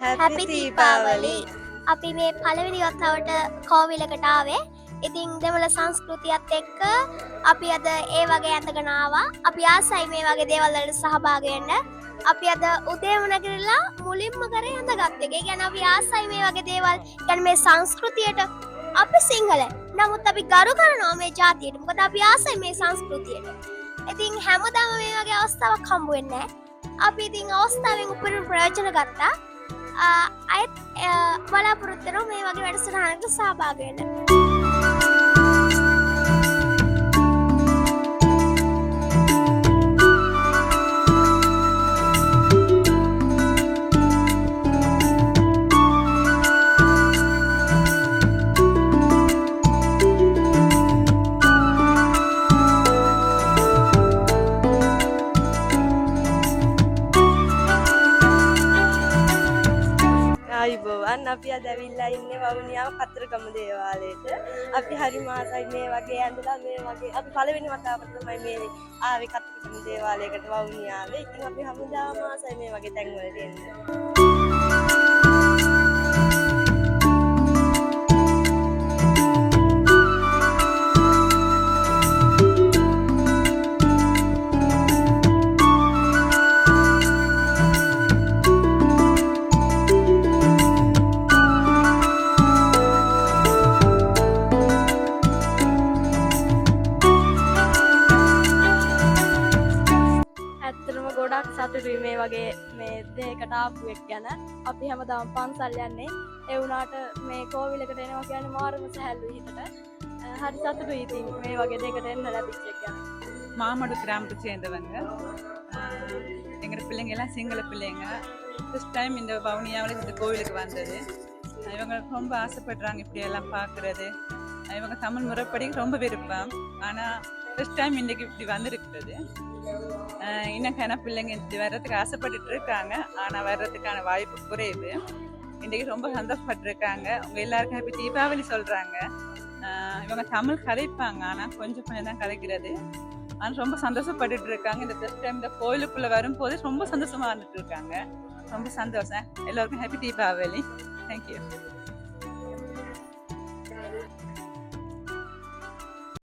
හැපි දීපාවලි. අපි මේ පළවෙනි වතාවට කෝවිලකට ආවේ. ඉතින් දෙමළ සංස්කෘතියත් එක්ක අපි අද ඒ වගේ ඇඳගෙන ආවා. අපි ආසයි මේ වගේ දේවල් වලට සහභාගී වෙන්න. අපි අද උදේම නැගිටලා මුලින්ම කරේ ඇඳගත් එක. ඒ කියන්නේ අපි ආසයි මේ වගේ දේවල්. කියන්නේ මේ සංස්කෘතියට අපි සිංහල. නමුත් අපි ගරු කරනවා මේ ජාතියට. මොකද අපි ආසයි මේ සංස්කෘතියට. ඉතින් හැමදාම මේ වගේ අවස්ථාවක් හම්බ වෙන්නේ නැහැ. අපි ඉතින් අවස්ථාවෙන් උපරිම ප්‍රයෝජන ගත්තා. අයත් බලාපොරොත්තු වෙනවා මේ වගේ වැඩසටහනකට සහභාගී වෙන්න. අයිබෝවන් අපි අද ඇවිල්ලා ඉන්නේ වවුනියාව කතරගම දේවාලයට. අපි හරි මාසයි මේ වගේ ඇඳලා මේ වගේ අපි පළවෙනි වතාවට තමයි මේ ආවේ කතරගම දේවාලයකට වවුනියාවේ. ඉතින් අපි හැමදාම මාසයි මේ වගේ තැන් වලට එන්නේ. ගොඩක් සතුටුයි මේ වගේ මේ දෙයකට ආපු එක් ගැන. අපි හැමදාම පන්සල් යන්නේ. ඒ වුණාට මේ කෝවිලකට එනවා කියන්නේ මාරම සැහැල්ලුයි හිතට. හරි සතුටුයි ඉතින් මේ වගේ දෙයකට එන්න ලැබිච්ච එක ගැන. மாமடு கிராமத்தை சேர்ந்தவங்க. எங்கள் பிள்ளைங்க எல்லாம் சிங்கள பிள்ளைங்க. ஃபர்ஸ்ட் டைம் இந்த வவுனியாவில் இந்த கோவிலுக்கு வந்தது. இவங்க ரொம்ப ஆசைப்படுறாங்க இப்படியெல்லாம் பார்க்குறது. இவங்க தமிழ் முறைப்படி ரொம்ப விருப்பம். ஆனால் ஃபர்ஸ்ட் டைம் இன்றைக்கி இப்படி வந்திருக்கிறது. இன்னும் கன பிள்ளைங்க இப்படி வர்றதுக்கு ஆசைப்பட்டுட்டு இருக்காங்க. ஆனால் வர்றதுக்கான வாய்ப்பு குறைவு. இன்றைக்கி ரொம்ப சந்தோஷப்பட்டிருக்காங்க. அவங்க எல்லாருக்கும் ஹாப்பி தீபாவளி சொல்கிறாங்க. இவங்க தமிழ் கதைப்பாங்க, ஆனால் கொஞ்சம் கொஞ்சம் தான் கதைக்கிறது. ஆனால் ரொம்ப சந்தோஷப்பட்டுட்டு இருக்காங்க. இந்த ஃபர்ஸ்ட் டைம் இந்த கோயிலுக்குள்ளே வரும்போது ரொம்ப சந்தோஷமாக வந்துட்டு இருக்காங்க. ரொம்ப சந்தோஷம். எல்லோருக்கும் ஹாப்பி தீபாவளி. தேங்க்யூ.